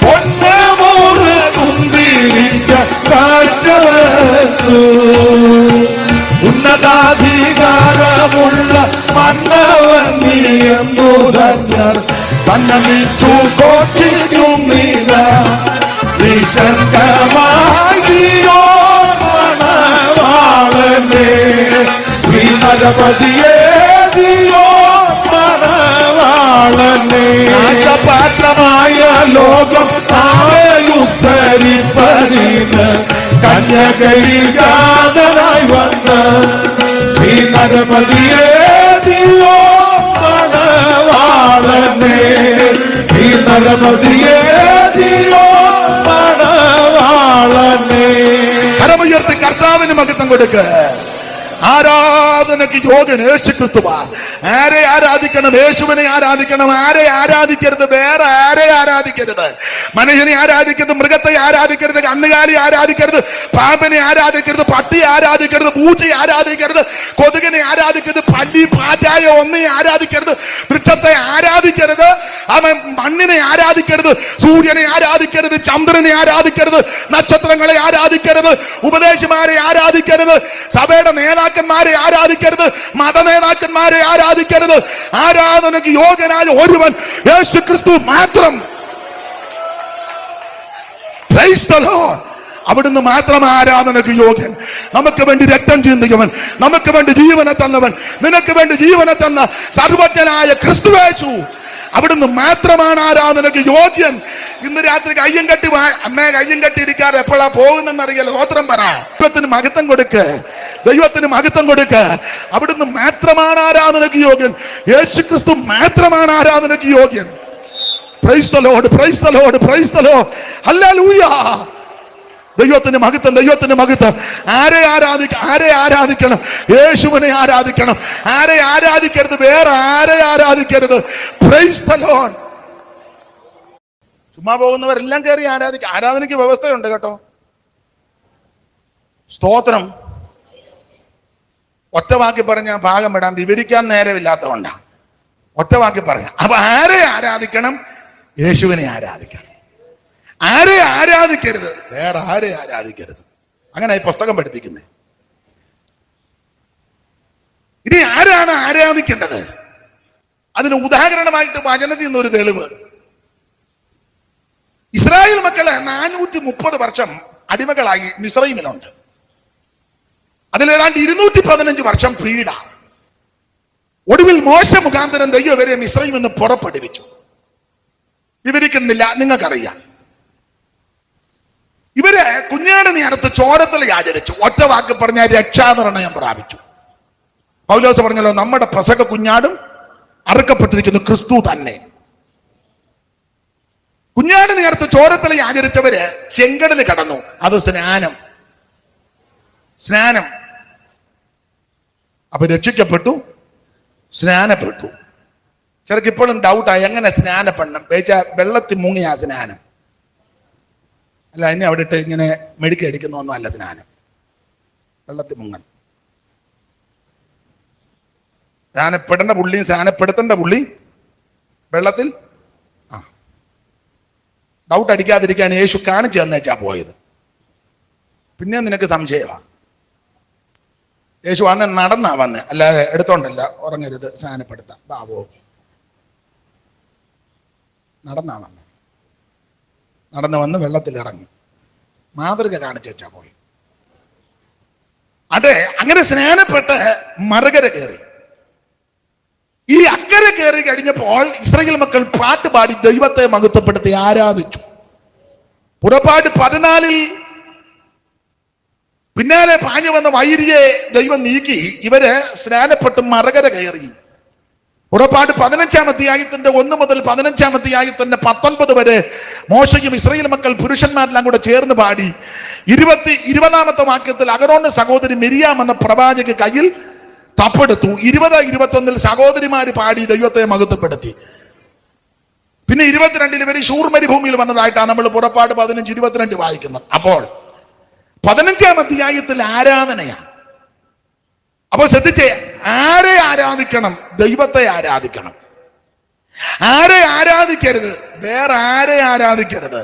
പൊന്നമൂര കുന്തിരിക്കാൻ കാഴ്ച വച്ചു. ഉന്നതാധികാരമുള്ള മന്നവൻ നീയെന്നുതഞ്ഞർ സന്നമിച്ചു കോച്ചിയും നീത നിശങ്കമായിയോ മണവാളനേ ശ്രീനരപതിയേ സിയോ മണവാളനേ. പാത്രമായ ലോകം ആയുദ്ധരിപ്പതിന് കന്യകയിൽ ജാതനായി വന്ന ശ്രീനരപതിയേ സിയോ മണവാളനേ ശ്രീനരപതിയേ സിയോ മണവാളനേ. കരമുയർത്തി കർത്താവിന് മഹത്വം കൊടുക്ക. ആരാധനയ്ക്ക് യോഗ്യൻ യേശുക്രിസ്തുവാ. ആരെ ആരാധിക്കണം? യേശുവിനെ ആരാധിക്കണം. ആരെ ആരാധിക്കരുത്? വേറെ ആരെ ആരാധിക്കരുത്? മനുഷ്യനെ ആരാധിക്കരുത്, മൃഗത്തെ ആരാധിക്കരുത്, കന്നുകാലി ആരാധിക്കരുത്, പാമ്പിനെ ആരാധിക്കരുത്, പട്ടിയെ ആരാധിക്കരുത്, പൂച്ചയെ ആരാധിക്കരുത്, കൊതുകിനെ ആരാധിക്കരുത്, പല്ലി പാറ്റായ ഒന്നിനെ ആരാധിക്കരുത്, വൃക്ഷത്തെ ആരാധിക്കരുത്, അവൻ മണ്ണിനെ ആരാധിക്കരുത്, സൂര്യനെ ആരാധിക്കരുത്, ചന്ദ്രനെ ആരാധിക്കരുത്, നക്ഷത്രങ്ങളെ ആരാധിക്കരുത്, ഉപദേശിമാരെ ആരാധിക്കരുത്, സഭയുടെ നേതാക്കന്മാരെ ആരാധിക്കരുത്, മത നേതാക്കന്മാരെ ആരാധിക്കരുത്. ആരാധനയ്ക്ക് യോഗ്യനായ ഒരുവൻ യേശുക്രിസ്തു മാത്രം. Price the Lord. അവിടുന്ന് മാത്രം ആരാധനയ്ക്ക് യോഗ്യൻ. നമുക്ക് വേണ്ടി രക്തം ചിന്തിക്കവൻ, നമുക്ക് വേണ്ടി ജീവനെ തന്നവൻ, നിനക്ക് വേണ്ടി ജീവനെ തന്ന സർവജ്ഞനായ ക്രിസ്തുവേശു, അവിടുന്ന് മാത്രമാണ് ആരാധനയ്ക്ക് യോഗ്യൻ. ഇന്ന് രാത്രി കയ്യം കെട്ടി അമ്മയെ കയ്യം കെട്ടിയിരിക്കാതെ എപ്പോഴാ പോകുന്നെന്നറിയാലോ. സ്തോത്രം പറ. ദൈവത്തിന് മഹത്വം കൊടുക്ക്, ദൈവത്തിന് മഹത്വം കൊടുക്ക്. അവിടുന്ന് മാത്രമാണ് ആരാധനയ്ക്ക് യോഗ്യൻ. യേശുക്രിസ്തു മാത്രമാണ് ആരാധനയ്ക്ക് യോഗ്യൻ. Price the Lord, price the Lord, price the Lord. Hallelujah. ദൈവത്തിന് മഹത്വം, ദൈവത്തിന് മഹത്വം. ആരെ ആരാധിക്കണം? യേശുവിനെ ആരാധിക്കണം. ആരെ ആരാധിക്കരുത്? വേറെ ആരെ ആരാധിക്കരുത്. Price the Lord. ചുമ്മാ പോകുന്നവരെല്ലാം കയറി ആരാധിക്കുക. ആരാധനയ്ക്ക് വ്യവസ്ഥയുണ്ട് കേട്ടോ. സ്തോത്രം. ഒറ്റ വാക്കി പറഞ്ഞ ഭാഗം വിടാൻ വിവരിക്കാൻ നേരമില്ലാത്തതുകൊണ്ടാണ് ഒറ്റ വാക്കി പറഞ്ഞ. അപ്പൊ ആരെ ആരാധിക്കണം? യേശുവിനെ ആരാധിക്കണം. ആരെ ആരാധിക്കരുത്? വേറെ ആരെ ആരാധിക്കരുത്. അങ്ങനെ ഈ പുസ്തകം പഠിപ്പിക്കുന്നത്. ഇനി ആരാണ് ആരാധിക്കേണ്ടത്? അതിന് ഉദാഹരണമായിട്ട് വചനത്തിൽ നിന്നൊരു തെളിവ്. മക്കള് 430 വർഷം അടിമകളായി മിസ്രൈമിലുണ്ട്. അതിലേതാണ്ട് 215 വർഷം പീഡ. ഒടുവിൽ മോശ മുഖാന്തരം ദൈവം ഇവരെ മിസ്രൈമിൽ നിന്ന് പുറപ്പെടുവിച്ചു. വിവരിക്കുന്നില്ല, നിങ്ങൾക്കറിയാം. ഇവര് കുഞ്ഞാട് നേരത്ത് ചോരത്തല ആചരിച്ചു. ഒറ്റ വാക്ക് പറഞ്ഞ രക്ഷാനിർണയം പ്രാപിച്ചു. പൗലോസ് പറഞ്ഞല്ലോ, നമ്മുടെ പെസഹ കുഞ്ഞാടും അറുക്കപ്പെട്ടിരിക്കുന്നു ക്രിസ്തു തന്നെ. കുഞ്ഞാട് നേരത്ത് ചോരത്തല ആചരിച്ചവര് ചെങ്കടല് കടന്നു. അത് സ്നാനം. അപ്പൊ രക്ഷിക്കപ്പെട്ടു, സ്നാനപ്പെട്ടു. ചിലക്ക് ഇപ്പോഴും ഡൗട്ടായി എങ്ങനെ സ്നാനപ്പെടണം. വെള്ളത്തിൽ മുങ്ങിയ സ്നാനം അല്ല, എന്നെ അവിടെ ഇട്ട് ഇങ്ങനെ മെഴുക്കി അടിക്കുന്ന ഒന്നും അല്ല സ്നാനം. വെള്ളത്തിൽ മുങ്ങണം. സ്നാനപ്പെടേണ്ട പുള്ളി, സ്നാനപ്പെടുത്തേണ്ട പുള്ളി വെള്ളത്തിൽ. ഡൗട്ട് അടിക്കാതിരിക്കാൻ യേശു കാണിച്ചു തന്നേച്ചാ പോയത്. പിന്നെ നിനക്ക് സംശയമാണ്. യേശു അന്ന് നടന്നാ വന്ന്, അല്ലാതെ എടുത്തോണ്ടല്ല. ഉറങ്ങരുത്, സ്നാനപ്പെടുത്താം, ബാബോ. നടന്നാ വന്ന്, നടന്നു വന്ന് വെള്ളത്തിൽ ഇറങ്ങി മാതൃക കാണിച്ചു വെച്ചാ പോയി. അതെ, അങ്ങനെ സ്നാനപ്പെട്ട് മറുകര കയറി. ഈ അക്കരെ കയറി കഴിഞ്ഞപ്പോൾ ഇസ്രായേൽ മക്കൾ പാട്ട് പാടി ദൈവത്തെ മഹത്വപ്പെടുത്തി ആരാധിച്ചു. പുറപ്പാട് 14 പിന്നാലെ പാഞ്ഞു വന്ന വൈരിയെ ദൈവം നീക്കി ഇവര് സ്നാനപ്പെട്ട് മറുകര കയറി. പുറപ്പാട് 15-ാം അധ്യായത്തിന്റെ 1 മുതൽ 15-ാം അധ്യായത്തിന്റെ 19 വരെ മോശയും ഇസ്രായേൽ മക്കൾ പുരുഷന്മാരെല്ലാം കൂടെ ചേർന്ന് പാടി. 20-ാമത്തെ വാക്യത്തിൽ അഹരോന്റെ സഹോദരി മിരിയാം എന്ന പ്രവാചക കയ്യിൽ തപ്പെടുത്തു. 20-21 സഹോദരിമാര് പാടി ദൈവത്തെ മഹത്വപ്പെടുത്തി. പിന്നെ 22 ഇവര് ശൂർ മരുഭൂമിയിൽ വന്നതായിട്ടാണ് നമ്മൾ പുറപ്പാട് 15-22 വായിക്കുന്നത്. അപ്പോൾ 15-ാം അധ്യായത്തിൽ ആരാധനയാണ്. അപ്പൊ ശ്രദ്ധിച്ചേ, ആരെ ആരാധിക്കണം? ദൈവത്തെ ആരാധിക്കണം. ആരെ ആരാധിക്കരുത്? വേറെ ആരെ ആരാധിക്കരുത്.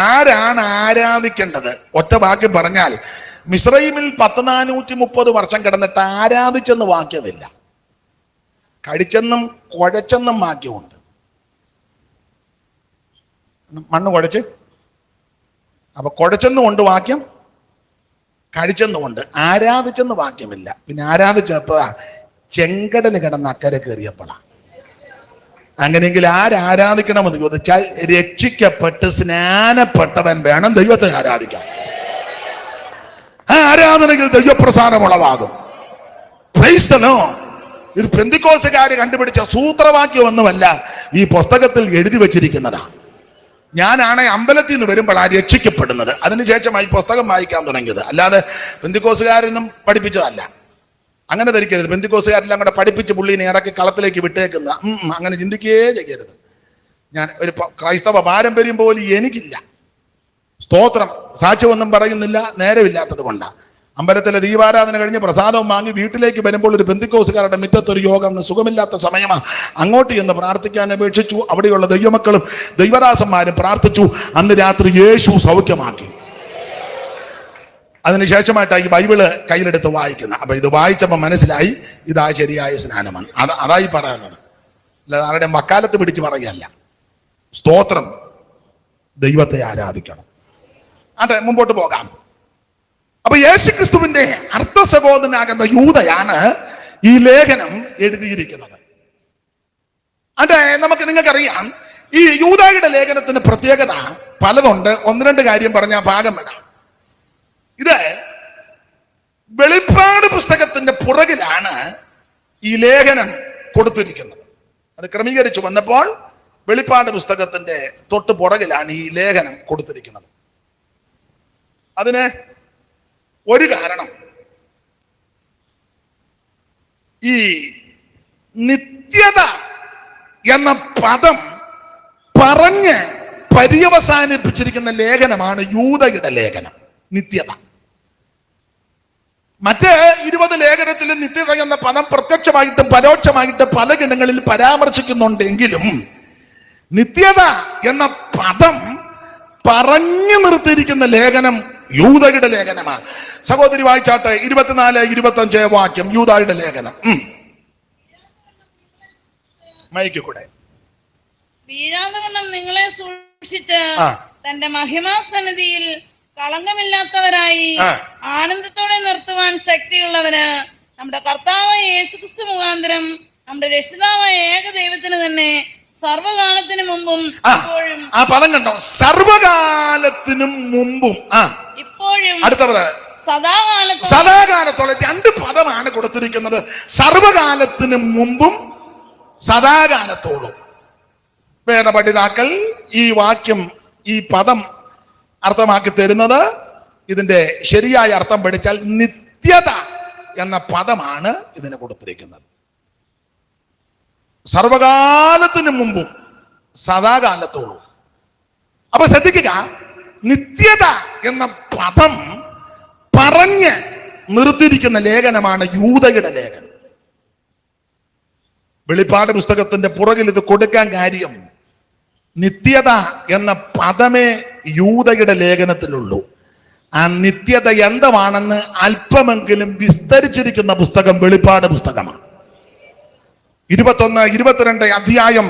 ആരാണ് ആരാധിക്കേണ്ടത്? ഒറ്റ വാക്യം പറഞ്ഞാൽ, മിസ്രൈമിൽ 430 വർഷം കിടന്നിട്ട് ആരാധിച്ചെന്ന് വാക്യമില്ല. കഴിച്ചെന്നും കുഴച്ചെന്നും വാക്യമുണ്ട്. മണ്ണ് കുഴച്ച്, അപ്പൊ കുഴച്ചെന്നുമുണ്ട് വാക്യം, കഴിച്ചെന്നുമുണ്ട്. ആരാധിച്ചെന്ന് വാക്യമില്ല. പിന്നെ ആരാധിച്ചപ്പോഴാ ചെങ്കടല് കിടന്ന് അക്കരെ കയറിയപ്പോഴാ. അങ്ങനെയെങ്കിൽ ആരാധിക്കണമെന്ന് ചോദിച്ചാൽ രക്ഷിക്കപ്പെട്ട് സ്നാനപ്പെട്ടവൻ വേണം ദൈവത്തെ ആരാധിക്കാൻ. ആ ആരാധനയിൽ ദൈവപ്രസാദം ഉളവാകും. Praise the lord. ഇത് പെന്തിക്കോസ്തുകാര് കണ്ടുപിടിച്ച സൂത്രവാക്യമൊന്നുമല്ല, ഈ പുസ്തകത്തിൽ എഴുതി വെച്ചിരിക്കുന്നതാ. ഞാനാണ് അമ്പലത്തിൽ നിന്ന് വരുമ്പോഴാണ് രക്ഷിക്കപ്പെടുന്നത്. അതിനുശേഷമായി പുസ്തകം വായിക്കാൻ തുടങ്ങിയത്. അല്ലാതെ പെന്തിക്കോസ്തുകാരൊന്നും പഠിപ്പിച്ചതല്ല. അങ്ങനെ ധരിക്കരുത്. പെന്തിക്കോസ്തുകാരെല്ലാം കൂടെ പഠിപ്പിച്ച് പുള്ളിനെ ഇറക്കി കളത്തിലേക്ക് വിട്ടേക്കുന്ന അങ്ങനെ ചിന്തിക്കുകയേ ചെയ്യരുത്. ഞാൻ ഒരു ക്രൈസ്തവ പാരമ്പര്യം പോലും എനിക്കില്ല. സ്തോത്രം. സാക്ഷ്യമൊന്നും പറയുന്നില്ല, നേരമില്ലാത്തത് കൊണ്ടാണ്. അമ്പലത്തിലെ ദീപാരാധന കഴിഞ്ഞ് പ്രസാദവും വാങ്ങി വീട്ടിലേക്ക് വരുമ്പോൾ ഒരു പെന്തിക്കോസ്തുകാരുടെ മുറ്റത്തൊരു യോഗം, സുഖമില്ലാത്ത സമയമാണ്. അങ്ങോട്ട് ചെന്ന് പ്രാർത്ഥിക്കാൻ അപേക്ഷിച്ചു. അവിടെയുള്ള ദൈവമക്കളും ദൈവദാസന്മാരും പ്രാർത്ഥിച്ചു. അന്ന് രാത്രി യേശു സൗഖ്യമാക്കി. അതിനുശേഷമായിട്ടാണ് ഈ ബൈബിള് കയ്യിലെടുത്ത് വായിക്കുന്നത്. അപ്പൊ ഇത് വായിച്ചപ്പോൾ മനസ്സിലായി ഇതാ ശരിയായ സ്നാനമാണ്. അതായി പറയുന്നത്, അല്ലാതെ ആരുടെ മക്കാലത്ത് പിടിച്ച് പറയുകയല്ല. സ്തോത്രം. ദൈവത്തെ ആരാധിക്കണം. അതെ, മുമ്പോട്ട് പോകാം. അപ്പൊ യേശുക്രിസ്തുവിന്റെ അർത്ഥ സഹോദരനാകുന്ന യൂദയാണ് ഈ ലേഖനം എഴുതിയിരിക്കുന്നത്. അതെ, നിങ്ങൾക്കറിയാം, ഈ യൂദായുടെ ലേഖനത്തിന് പ്രത്യേകത പലതുണ്ട്. 1-2 കാര്യം പറഞ്ഞ ഭാഗം വിടാം. ഇത് വെളിപ്പാട് പുസ്തകത്തിന്റെ പുറകിലാണ് ഈ ലേഖനം കൊടുത്തിരിക്കുന്നത്. അത് ക്രമീകരിച്ചു വന്നപ്പോൾ വെളിപ്പാട് പുസ്തകത്തിന്റെ തൊട്ട് പുറകിലാണ് ഈ ലേഖനം കൊടുത്തിരിക്കുന്നത്. അതിന് ഒരു കാരണം, ഈ നിത്യത എന്ന പദം പറഞ്ഞ് പര്യവസാനിപ്പിച്ചിരിക്കുന്ന ലേഖനമാണ് യൂദയുടെ ലേഖനം. നിത്യത. മറ്റ് 20 ലേഖനത്തിലും നിത്യത എന്ന പദം പ്രത്യക്ഷമായിട്ടും പരോക്ഷമായിട്ടും പലയിടങ്ങളിൽ പരാമർശിക്കുന്നുണ്ടെങ്കിലും നിത്യത എന്ന പദം പറഞ്ഞു നിർത്തിയിരിക്കുന്ന ലേഖനം യൂദയുടെ ലേഖനമാണ്. സഹോദരി വായിച്ചാട്ടെ, 24-25 വാക്യം, യൂദയുടെ ലേഖനം. മൈക്ക് കൂടെ. വീഴാതെ നിങ്ങളെ സൂക്ഷിച്ച് ആ. തന്റെ മഹിമാസന്നിധിയിൽ കളങ്കമില്ലാത്തവരായി ആ. ആനന്ദത്തോടെ നിർത്തുവാൻ ശക്തിയുള്ളവന് നമ്മുടെ കർത്താവായ യേശുക്രിസ്തു മുഖാന്തരം നമ്മുടെ രക്ഷിതാവായ ഏക ദൈവത്തിന് തന്നെ സർവകാലത്തിനു മുമ്പും ഇപ്പോഴും ആ പദം കണ്ടോ, സർവകാലത്തിനും മുമ്പും. ഇപ്പോഴും അടുത്ത പദം സദാകാലത്തോളം. സദാകാലത്തോളം. രണ്ട് പദമാണ് കൊടുത്തിരിക്കുന്നത്, സർവകാലത്തിനും മുമ്പും സദാകാലത്തോളം. വേദപണ്ഡിതാക്കൾ ഈ വാക്യം, ഈ പദം അർത്ഥമാക്കി തരുന്നത്, ഇതിന്റെ ശരിയായ അർത്ഥം പഠിച്ചാൽ നിത്യത എന്ന പദമാണ് ഇതിന് കൊടുത്തിരിക്കുന്നത്. സർവകാലത്തിനു മുമ്പും സദാകാലത്തോളം. അപ്പൊ ശ്രദ്ധിക്കുക, നിത്യത എന്ന പദം പറഞ്ഞ് നിർത്തിയിരിക്കുന്ന ലേഖനമാണ് യൂദയുടെ ലേഖനം. വെളിപ്പാട് പുസ്തകത്തിന്റെ പുറകിൽ ഇത് കൊടുക്കാൻ കാര്യം, നിത്യത എന്ന പദമേ യൂദയുടെ ലേഖനത്തിലുള്ളൂ. ആ നിത്യത എന്താണെന്ന് അല്പമെങ്കിലും വിസ്തരിച്ചിരിക്കുന്ന പുസ്തകം വെളിപ്പാട് പുസ്തകമാണ്. 21, 22 അധ്യായം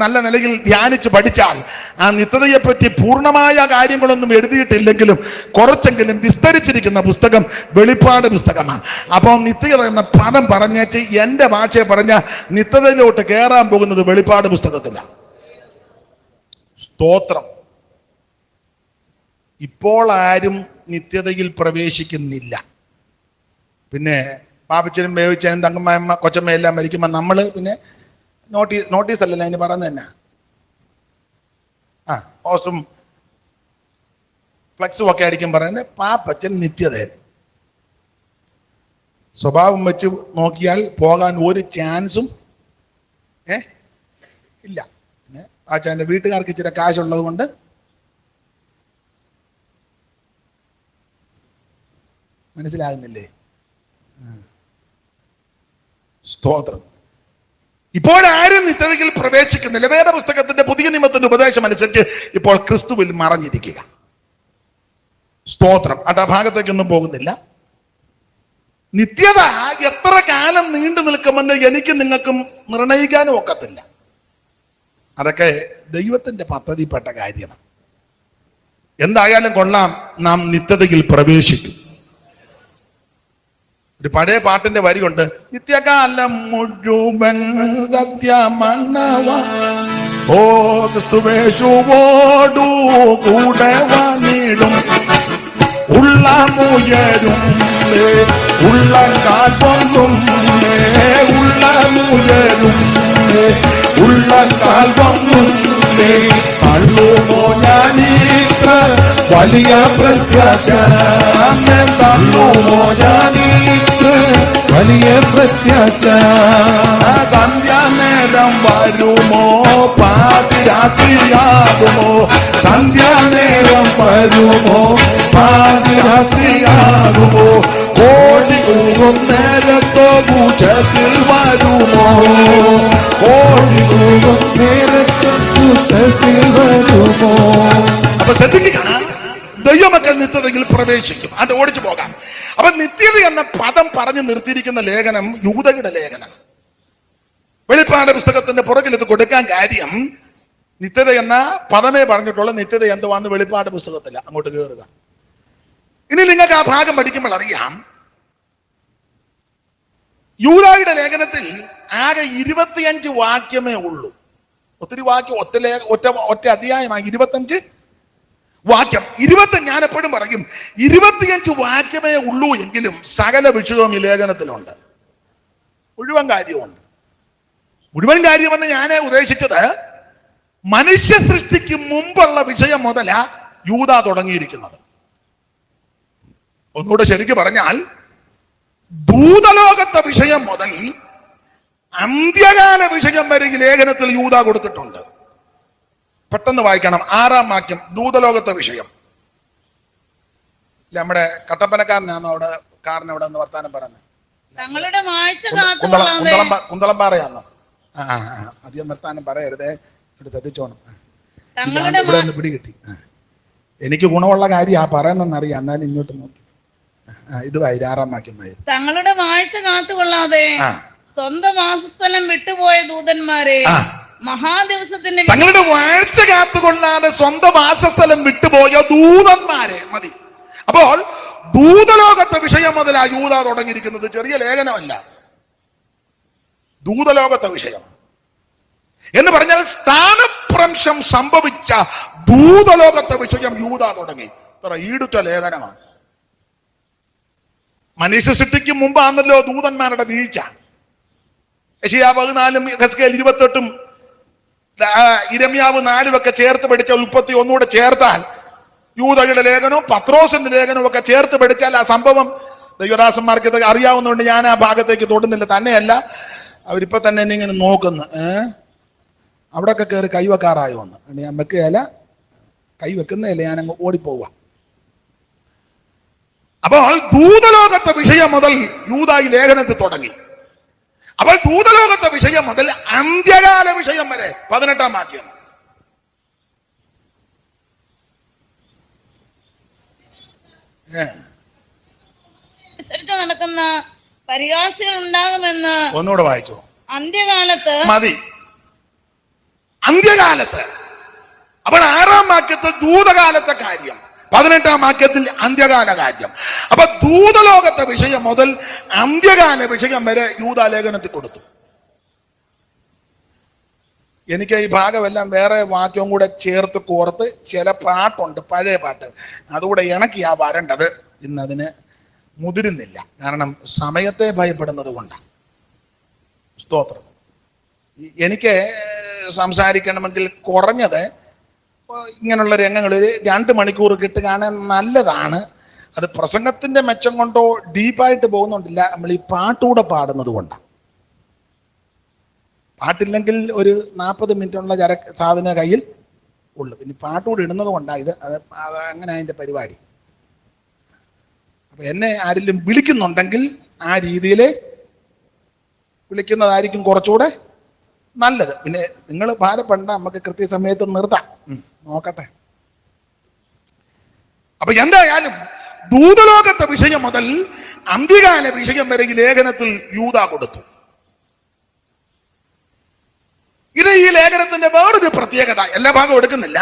നല്ല നിലയിൽ ധ്യാനിച്ച് പഠിച്ചാൽ ആ നിത്യതയെപ്പറ്റി പൂർണ്ണമായ കാര്യങ്ങളൊന്നും എഴുതിയിട്ടില്ലെങ്കിലും കുറച്ചെങ്കിലും വിസ്തരിച്ചിരിക്കുന്ന പുസ്തകം വെളിപ്പാട് പുസ്തകമാണ്. അപ്പോൾ നിത്യത എന്ന പദം പറഞ്ഞേച്ച് എൻ്റെ ഭാഷയെ പറഞ്ഞ നിത്യതയിലോട്ട് കയറാൻ പോകുന്നത് വെളിപ്പാട് പുസ്തകത്തിലാണ്. സ്തോത്രം. ഇപ്പോൾ ആരും നിത്യതയിൽ പ്രവേശിക്കുന്നില്ല. പിന്നെ പാപ്പച്ചനും വേവിച്ചനും തങ്കമ്മ കൊച്ചമ്മ എല്ലാം മരിക്കുമ്പോൾ നമ്മൾ പിന്നെ നോട്ടീസ് അല്ലല്ലോ അതിന് പറയുന്നത് തന്നെ. പോസ്റ്റും ഫ്ലക്സും ഒക്കെ അടിക്കും പറയുന്നത് പാപ്പച്ചൻ നിത്യത. സ്വഭാവം വെച്ച് നോക്കിയാൽ പോകാൻ ഒരു ചാൻസും ഇല്ല. പിന്നെ പാപ്പച്ചൻ്റെ വീട്ടുകാർക്ക് ഇച്ചിരി കാശുള്ളത് കൊണ്ട് മനസ്സിലാകുന്നില്ലേ? സ്തോത്രം. ഇപ്പോഴാരും നിത്യതയിൽ പ്രവേശിക്കുന്നില്ല. വേദപുസ്തകത്തിന്റെ പുതിയ നിയമത്തിന്റെ ഉപദേശം അനുസരിച്ച് ഇപ്പോൾ ക്രിസ്തുവിൽ മറഞ്ഞിരിക്കുക. സ്തോത്രം. ആ ഭാഗത്തേക്കൊന്നും പോകുന്നില്ല. നിത്യത എത്ര കാലം നീണ്ടു നിൽക്കുമെന്ന് എനിക്കും നിങ്ങൾക്കും നിർണയിക്കാനും ഒക്കത്തില്ല. അതൊക്കെ ദൈവത്തിന്റെ പദ്ധതിപ്പെട്ട കാര്യമാണ്. എന്തായാലും കൊള്ളാം, നാം നിത്യതയിൽ പ്രവേശിക്കും. ഒരു പഴയ പാട്ടിന്റെ വരിയുണ്ട്, നിത്യകാലം മുഴുവൻ സത്യമണ്ണവ ഓ ക്രിസ്തുവേശുവോടു കൂടെ വന്നിടും ഉള്ളമുയരും ഉള്ളങ്കാൽ പൊങ്ങും ഉള്ളമുയരും ഉള്ളങ്കാൽ പൊങ്ങും തള്ളുമോ ഞാനീത്ര വലിയ പ്രത്യാശ തള്ളുമോ ഞാനീത്ര വലിയ പ്രത്യാശ. സന്ധ്യാനേരം വരുമോ പാതിരാത്രിയാകുമോ സന്ധ്യാനേരം വരുമോ പാതിരാത്രിയാകുമോ കോടി കൂറും നേരത്തോ പൂച്ചസിൽ വരുമോ കോടി കൂറും നേരത്തോ പൂച്ചസിൽ വരുമോ. അപ്പൊ ശ്രദ്ധിക്കുക, ദൈവമക്കൾ നിത്യതയിൽ പ്രവേശിക്കും. അത് ഓടിച്ചു പോകാം. അപ്പൊ നിത്യത എന്ന പദം പറഞ്ഞു നിർത്തിയിരിക്കുന്ന ലേഖനം യൂദയുടെ ലേഖനം. വെളിപ്പാട് പുസ്തകത്തിന്റെ പുറകിൽ ഇത് കൊടുക്കാൻ കാര്യം, നിത്യത എന്ന പദമേ പറഞ്ഞിട്ടുള്ള നിത്യത എന്തുവാന്ന് വെളിപ്പാട് പുസ്തകത്തില്ല. അങ്ങോട്ട് കയറുക. ഇനി നിങ്ങൾക്ക് ആ ഭാഗം പഠിക്കുമ്പോൾ അറിയാം, യൂദയുടെ ലേഖനത്തിൽ ആകെ 25 വാക്യമേ ഉള്ളൂ. ഒത്തിരി വാക്യം, ഒറ്റ അധ്യായമായി 25 വാക്യം. 20 ഞാൻ എപ്പോഴും പറയും 25 വാക്യമേ ഉള്ളൂ എങ്കിലും സകല വിഷയവും ഈ ലേഖനത്തിലുണ്ട്. മുഴുവൻ കാര്യമുണ്ട്. മുഴുവൻ കാര്യമെന്ന് ഞാൻ ഉദ്ദേശിച്ചത് മനുഷ്യ സൃഷ്ടിക്ക് മുമ്പുള്ള വിഷയം മുതല യൂദ തുടങ്ങിയിരിക്കുന്നത്. ഒന്നുകൂടെ ശരിക്ക് പറഞ്ഞാൽ ദൂതലോകത്തെ വിഷയം മുതൽ അന്ത്യകാല വിഷയം വരെ ഈ ലേഖനത്തിൽ യൂദ കൊടുത്തിട്ടുണ്ട്. പെട്ടെന്ന് വായിക്കണം. 6-ാം വാക്യം, ദൂതലോകത്തെ വിഷയം. നമ്മുടെ കട്ടപ്പനക്കാരനാണോ അവിടെ കാരനവിടെ നിന്ന് വർത്താനം പറയുന്നത്? തങ്ങളുടെ വാഴ്ച കുന്തളംപാറയാണോ? അധികം വർത്താനം പറയരുതേ, ഇവിടെ ശ്രദ്ധിച്ചോണം. ഇവിടെ നിന്ന് പിടികിട്ടി. എനിക്ക് ഗുണമുള്ള കാര്യം ആ പറയുന്നറിയാം. എന്നാലും ഇങ്ങോട്ട് നോക്കി ഇത് 6-ാം വാക്യം. തങ്ങളുടെ വാഴ്ച കാത്തുകൊള്ളാതെ സ്വന്തം വാസസ്ഥലം വിട്ടുപോയ ദൂതന്മാരെ മഹാദിവസത്തിന്റെ തങ്ങളുടെ വാഴ്ച കാത്തുകൊള്ളാതെ സ്വന്തം വാസസ്ഥലം വിട്ടുപോയ ദൂതന്മാരെ മതി. അപ്പോൾ ദൂതലോകത്തെ വിഷയം മുതലാ യൂദ തുടങ്ങിയിരിക്കുന്നത്. ചെറിയ ലേഖനമല്ല, ദൂതലോകത്തെ വിഷയം എന്ന് പറഞ്ഞാൽ സ്ഥാനഭ്രംശം സംഭവിച്ച ദൂതലോകത്തെ വിഷയം യൂദ തുടങ്ങി. ഇത്ര ഈടുറ്റ ലേഖനമാണ്. മനുഷ്യ സൃഷ്ടിക്ക് മുമ്പാണല്ലോ ദൂതന്മാരുടെ വീഴ്ച. യെശയ്യാ 14 ഹെസ്കേൽ 28 ഇരമ്യാവ് 4 ഒക്കെ ചേർത്ത് പഠിച്ച 31 കൂടെ ചേർത്താൽ യൂദയുടെ ലേഖനവും പത്രോസിന്റെ ലേഖനവും ഒക്കെ ചേർത്ത് പഠിച്ചാൽ ആ സംഭവം ദൈവദാസന്മാർക്ക് ഇത് അറിയാവുന്നതുകൊണ്ട് ഞാൻ ആ ഭാഗത്തേക്ക് തൊടുന്നില്ല. തന്നെയല്ല, അവരിപ്പോ തന്നെ എന്നെ ഇങ്ങനെ നോക്കുന്നു, അവിടെയൊക്കെ കയറി കൈവെക്കാറായി വന്ന് ഞാൻ വെക്കുകയല്ല, കൈവെക്കുന്നതല്ലേ, ഞാൻ അങ്ങ് ഓടിപ്പോവുക. അപ്പോൾ ദൂതലോകത്തെ വിഷയം മുതൽ യൂദ ഈ ലേഖനത്തിൽ തുടങ്ങി. അപ്പോൾ ദൂതലോകത്തെ വിഷയം മുതൽ അന്ത്യകാല വിഷയം വരെ 18-ാം വാക്യം. അനുസരിച്ച് നടക്കുന്ന പരിഹാസികൾ ഉണ്ടാകുമെന്ന് ഒന്നുകൂടെ വായിച്ചോ. അന്ത്യകാലത്ത് മതി. അന്ത്യകാലത്ത്. അപ്പോൾ 6-ാം വാക്യത്തിൽ ദൂതകാലത്തെ കാര്യം, 18-ാം വാക്യത്തിൽ അന്ത്യകാല കാര്യം. അപ്പൊ ദൂതലോകത്തെ വിഷയം മുതൽ അന്ത്യകാല വിഷയം വരെ യൂദ ലേഖനത്തിൽ കൊടുത്തു. എനിക്ക് ഈ ഭാഗമെല്ലാം വേറെ വാക്യവും കൂടെ ചേർത്ത് കോർത്ത് ചില പാട്ടുണ്ട്, പഴയ പാട്ട്, അതുകൂടെ ഇണക്കിയാ വരേണ്ടത്. ഇന്നതിന് മുതിരുന്നില്ല, കാരണം സമയത്തെ ഭയപ്പെടുന്നത് കൊണ്ടാണ്. സ്തോത്രം. എനിക്ക് സംസാരിക്കണമെങ്കിൽ കുറഞ്ഞത് ഇങ്ങനെയുള്ള രംഗങ്ങളിൽ 2 മണിക്കൂർ കാണാൻ നല്ലതാണ്. അത് പ്രസംഗത്തിന്റെ മെച്ചം കൊണ്ടോ ഡീപ്പായിട്ട് പോകുന്നുണ്ടില്ല, നമ്മൾ ഈ പാട്ടുകൂടെ പാടുന്നത് കൊണ്ടാണ്. പാട്ടില്ലെങ്കിൽ ഒരു 40 മിനിറ്റുള്ള സാധന കയ്യിൽ ഉള്ളു, പിന്നെ പാട്ടുകൂടെ ഇടുന്നത് കൊണ്ടാണ് ഇത്. അത് അങ്ങനെ അതിൻ്റെ പരിപാടി. അപ്പൊ എന്നെ ആരെങ്കിലും വിളിക്കുന്നുണ്ടെങ്കിൽ ആ രീതിയിൽ വിളിക്കുന്നതായിരിക്കും കുറച്ചുകൂടെ നല്ലത്. പിന്നെ നിങ്ങൾ ഭാരപ്പെടണ്ട, നമുക്ക് കൃത്യസമയത്ത് നിർത്താം. നോക്കട്ടെ. അപ്പൊ എന്തായാലും ദൂതലോകത്തെ വിഷയം മുതൽ അന്ത്യകാല വിഷയം വരെ ഈ ലേഖനത്തിൽ യൂദ കൊടുത്തു. ഇത് ഈ ലേഖനത്തിന്റെ വേറൊരു പ്രത്യേകത, എല്ലാ ഭാഗവും എടുക്കുന്നില്ല.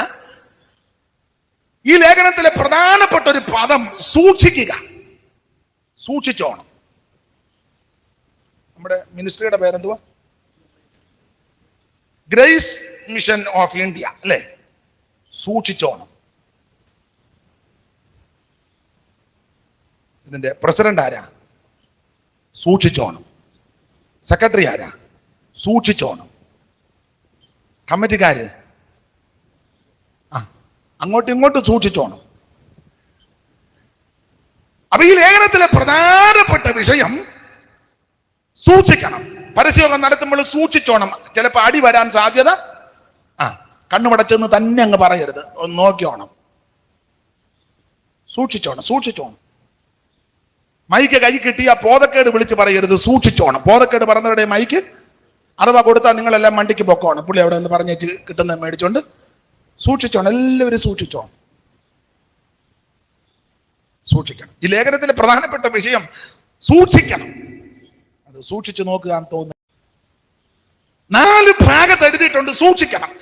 ഈ ലേഖനത്തിലെ പ്രധാനപ്പെട്ട ഒരു പദം സൂക്ഷിക്കുക, സൂക്ഷിച്ചോണം. നമ്മുടെ മിനിസ്ട്രിയുടെ പേരെന്തുവാ? ഗ്രേസ് മിഷൻ ഓഫ് ഇന്ത്യ അല്ലേ? സൂക്ഷിച്ചോണം. ഇതിന്റെ പ്രസിഡന്റ് ആരാ? സൂക്ഷിച്ചോണം. സെക്രട്ടറി ആരാ? സൂക്ഷിച്ചോണം. കമ്മിറ്റിക്കാര് അങ്ങോട്ടും ഇങ്ങോട്ടും സൂക്ഷിച്ചോണം. അപ്പൊ ഈ ലേഖനത്തിലെ പ്രധാനപ്പെട്ട വിഷയം സൂക്ഷിക്കണം. പരസ്യമൊക്കെ നടത്തുമ്പോൾ സൂക്ഷിച്ചോണം. ചിലപ്പോൾ അടി വരാൻ സാധ്യത. കണ്ണുമടച്ചെന്ന് തന്നെ അങ്ങ് പറയരുത്, ഒന്ന് നോക്കിയോണം. സൂക്ഷിച്ചോണം, സൂക്ഷിച്ചോണം. മൈക്ക് കൈ കിട്ടിയ പോതക്കേട് വിളിച്ച് പറയരുത്, സൂക്ഷിച്ചോണം. പോതക്കേട് പറഞ്ഞവരുടെ മൈക്ക് 60 കൊടുത്താൽ നിങ്ങളെല്ലാം മണ്ടിക്ക് പൊക്കോണം. പുള്ളി അവിടെ നിന്ന് പറഞ്ഞേച്ച് കിട്ടുന്നത് മേടിച്ചോണ്ട് സൂക്ഷിച്ചോണം. എല്ലാവരും സൂക്ഷിച്ചോണം, സൂക്ഷിക്കണം. ഈ ലേഖനത്തിലെ പ്രധാനപ്പെട്ട വിഷയം സൂക്ഷിക്കണം. അത് സൂക്ഷിച്ചു നോക്കുക എന്ന് തോന്നുന്നു. 4 ഭാഗത്ത് എഴുതിയിട്ടുണ്ട് സൂക്ഷിക്കണം.